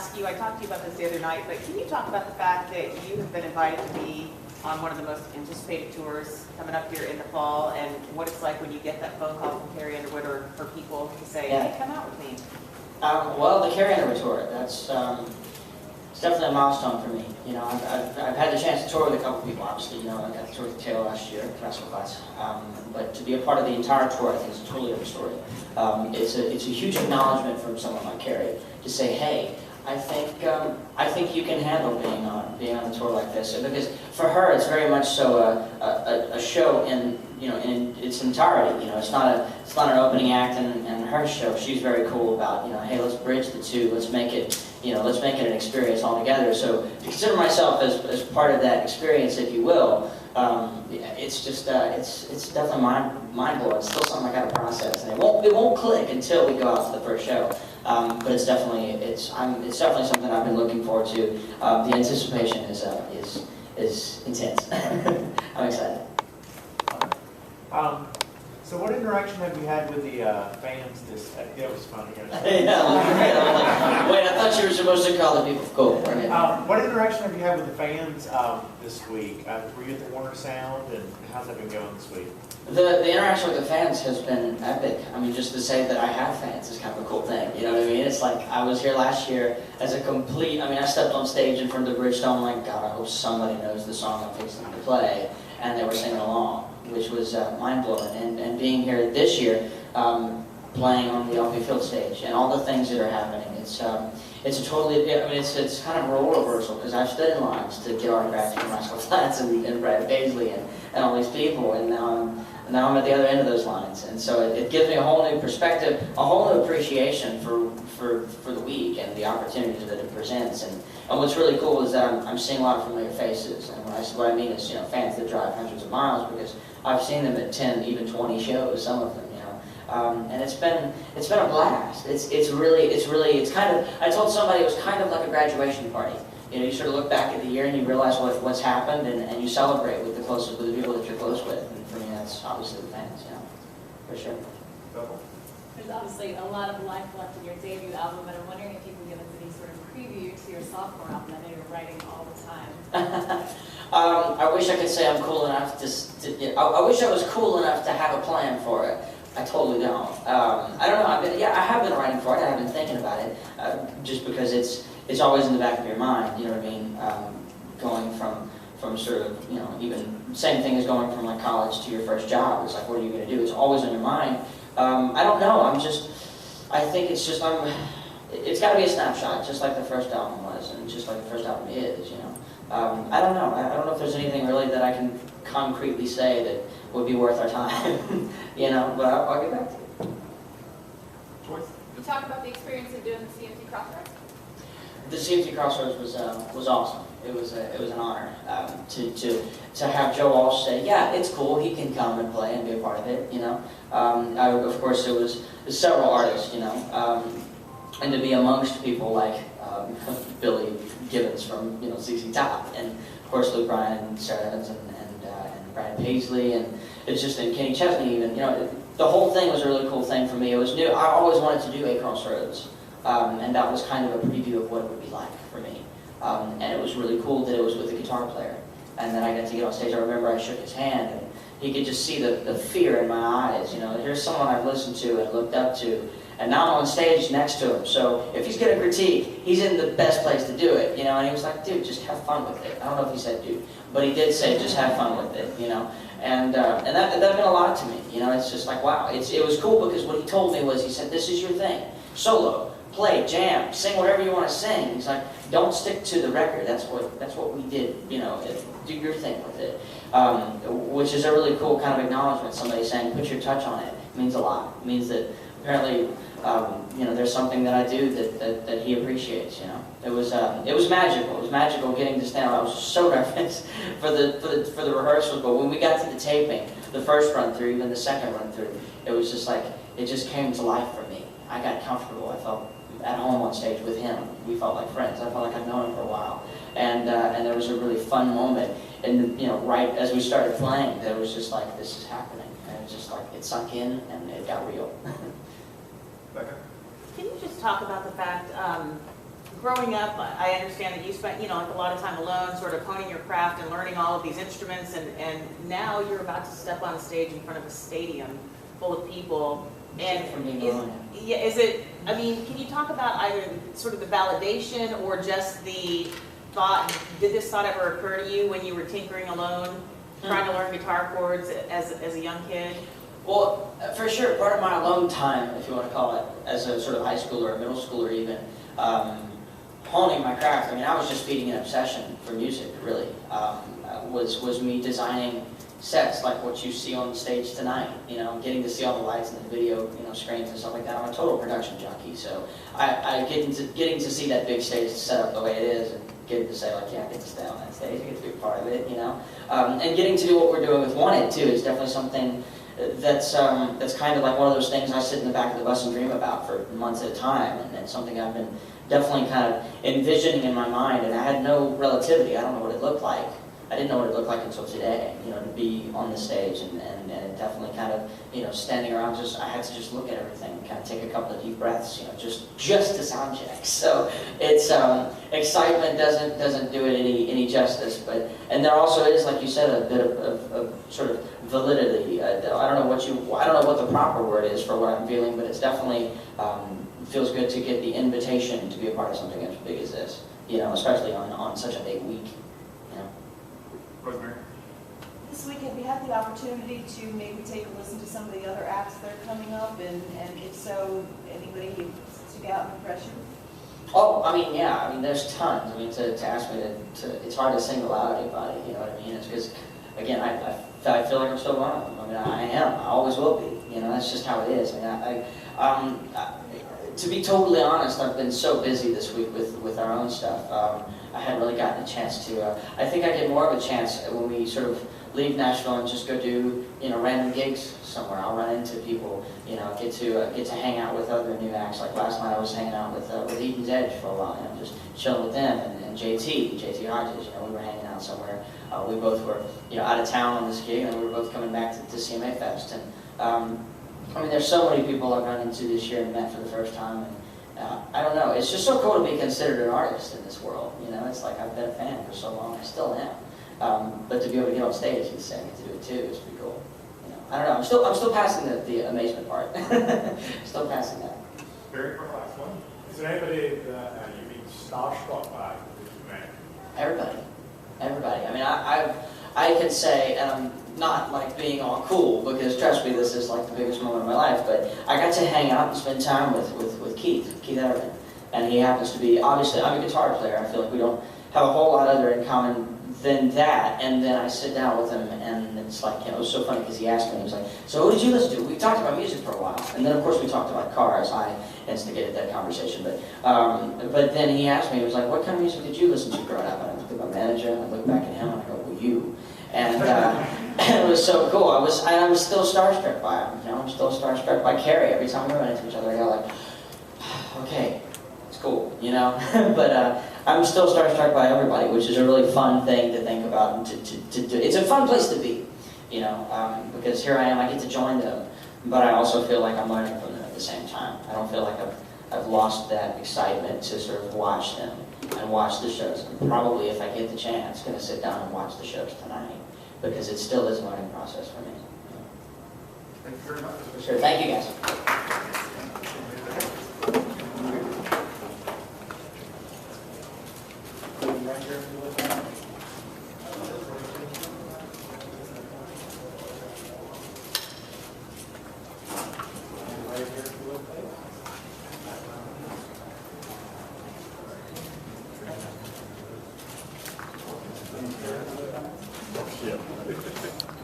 ask you, I talked to you about this the other night, but can you talk about the fact that you have been invited to be on one of the most anticipated tours coming up here in the fall, and what it's like when you get that phone call from Carrie Underwood or for people to say, hey, come out with me? Well, the Carrie Underwood tour, that's it's definitely a milestone for me. You know, I've had the chance to tour with a couple people, obviously. You know, I got to tour with Taylor last year, Crossroads. But to be a part of the entire tour, I think is a totally different story. It's a huge acknowledgement from someone like Carrie to say, hey, I think you can handle being on a tour like this. Because for her, it's very much so a show in its entirety. You know, it's not an opening act and her show. She's very cool about, hey, let's bridge the two. Let's make it an experience all together. So to consider myself as part of that experience, if you will, it's just it's definitely mind blowing. It's still something I got to process, and it won't click until we go out to the first show. But it's definitely something I've been looking forward to. The anticipation is intense. I'm excited. So what interaction have you had with the fans this? That was funny. Yeah, wait, I thought you were supposed to call the people cool. What interaction have you had with the fans this week? Were you at the Warner Sound, and how's that been going this week? The interaction with the fans has been epic. I mean, just to say that I have fans is kind of a cool thing. You know what I mean? It's like I was here last year as a complete. I mean, I stepped on stage in front of the Bridgestone. Like, God, I hope somebody knows the song I'm fixing to play, and they were singing along, which was mind-blowing. And being here this year, playing on the LP Field stage, and all the things that are happening, it's a totally, I mean, it's kind of a role reversal, because I've stood in lines to get autographs from Rascal Flatts and Brad Paisley and all these people, and now I'm at the other end of those lines. And so it gives me a whole new perspective, a whole new appreciation for the week and the opportunities that it presents. And what's really cool is that I'm seeing a lot of familiar faces. And what I mean is, fans that drive hundreds of miles, because I've seen them at 10, even 20 shows, some of them, and it's been a blast. It's kind of, I told somebody it was kind of like a graduation party. You sort of look back at the year and you realize what's happened, and you celebrate with the people that you're close with. And for me, that's obviously the fans, for sure. There's obviously a lot of life left in your debut album, but I'm wondering if you can give us any sort of preview to your sophomore album. I know you're writing all the time. I wish I could say I'm cool enough I wish I was cool enough to have a plan for it. I totally don't. I don't know. I have been writing for it. I have been thinking about it, just because it's always in the back of your mind. You know what I mean? Going from sort of, even same thing as going from like college to your first job. It's like, what are you going to do? It's always on your mind. I don't know. I think it's got to be a snapshot, just like the first album was, and just like the first album is. I don't know. I don't know if there's anything really that I can concretely say that would be worth our time, but I'll get back to you. You talk about the experience of doing the CMT Crossroads? The CMT Crossroads was awesome. It was an honor to have Joe Walsh say, yeah, it's cool, he can come and play and be a part of it, of course, it was several artists, and to be amongst people like Billy Gibbons from ZZ Top, and of course Luke Bryan and Sarah Evans and Brad Paisley, and it's just, and Kenny Chesney even, the whole thing was a really cool thing for me. It was new. I always wanted to do a Crossroads, and that was kind of a preview of what it would be like for me. And it was really cool that it was with a guitar player, and then I got to get on stage. I remember I shook his hand, and he could just see the fear in my eyes. Here's someone I've listened to and looked up to, and now I'm on stage next to him. So if he's going to critique, he's in the best place to do it, And he was like, dude, just have fun with it. I don't know if he said dude, but he did say just have fun with it, And that meant a lot to me, It's just like, wow. It was cool because what he told me was, he said, this is your thing. Solo, play, jam, sing whatever you want to sing. He's like, don't stick to the record. That's what we did, do your thing with it. Which is a really cool kind of acknowledgement. Somebody saying, put your touch on it. It means a lot. It means that apparently, there's something that I do that he appreciates. It was magical. It was magical getting to stand. I was so nervous for the rehearsals, but when we got to the taping, the first run through, even the second run through, it was just like it just came to life for me. I got comfortable. I felt at home on stage with him. We felt like friends. I felt like I'd known him for a while, and there was a really fun moment. And right as we started playing, there was just like, this is happening, and it was just like it sunk in and it got real. Can you just talk about the fact growing up, I understand that you spent, like a lot of time alone, sort of honing your craft and learning all of these instruments, and now you're about to step on stage in front of a stadium full of people. And From being is, alone. yeah, is it, I mean, can you talk about either sort of the validation or just the thought, did this thought ever occur to you when you were tinkering alone, trying to learn guitar chords as a young kid? Well, for sure, part of my alone time, if you want to call it, as a sort of high schooler or middle schooler even, honing my craft. I mean, I was just feeding an obsession for music, really. Was me designing sets like what you see on the stage tonight, getting to see all the lights and the video, screens and stuff like that. I'm a total production junkie, so I getting to see that big stage set up the way it is, and getting to say like, yeah, I get to stay on that stage, I get to be a part of it, and getting to do what we're doing with Wanted too is definitely something that's kind of like one of those things I sit in the back of the bus and dream about for months at a time, and it's something I've been definitely kind of envisioning in my mind, and I had no relativity. I don't know what it looked like. I didn't know what it looked like until today, to be on the stage, and it definitely kind of, standing around, I had to just look at everything, kind of take a couple of deep breaths, just to sound check. So it's, excitement doesn't do it any justice, and there also is, like you said, a bit of sort of validity. I don't know what the proper word is for what I'm feeling, but it's definitely, feels good to get the invitation to be a part of something as big as this, especially on such a big week. Rosemary? This week, have you had the opportunity to maybe take a listen to some of the other acts that are coming up? And if so, anybody who stood out and impressed you? Oh, I mean, yeah. I mean, there's tons. I mean, to ask me to it's hard to single out anybody, you know what I mean? It's because, again, I feel like I'm still one of them. I mean, I am. I always will be. That's just how it is. I mean, to be totally honest, I've been so busy this week with our own stuff. I hadn't really gotten a chance to. I think I get more of a chance when we sort of leave Nashville and just go do random gigs somewhere. I'll run into people, get to hang out with other new acts. Like last night, I was hanging out with Eden's Edge for a while, just chilling with them, and JT Hodges. We were hanging out somewhere. We both were out of town on this gig, and we were both coming back to CMA Fest. And I mean, there's so many people I've run into this year and met for the first time. And, I don't know. It's just so cool to be considered an artist in this world. It's like I've been a fan for so long. I still am. But to be able to get on stage and say I get to do it too is pretty cool. I don't know. I'm still passing the amazement part. Still passing that. Very quick last one. Is there anybody that you've been starstruck by that you met? Everybody. I mean, I can say, and I'm not like being all cool, because trust me, this is like the biggest moment of my life, but I got to hang out and spend time with Keith Everman. And he happens to be, obviously, I'm a guitar player. I feel like we don't have a whole lot other in common than that. And then I sit down with him, and it's like, it was so funny because he asked me, he was like, so who did you listen to? We talked about music for a while. And then, of course, we talked about cars. I instigated that conversation. But then he asked me, he was like, what kind of music did you listen to growing up? And I looked at my manager, and I looked back at him, and I go, well, you. And it was so cool. I was still starstruck by him. I'm still starstruck by Carrie. Every time we run into each other, I go like, okay, it's cool, But I'm still starstruck by everybody, which is a really fun thing to think about and to do. It's a fun place to be, because here I am. I get to join them, but I also feel like I'm learning from them at the same time. I don't feel like I've lost that excitement to sort of watch them and watch the shows. And probably, if I get the chance, going to sit down and watch the shows tonight, because it still is a learning process for me. Thank you very much. For sure. Thank you, guys. Right here, if you look at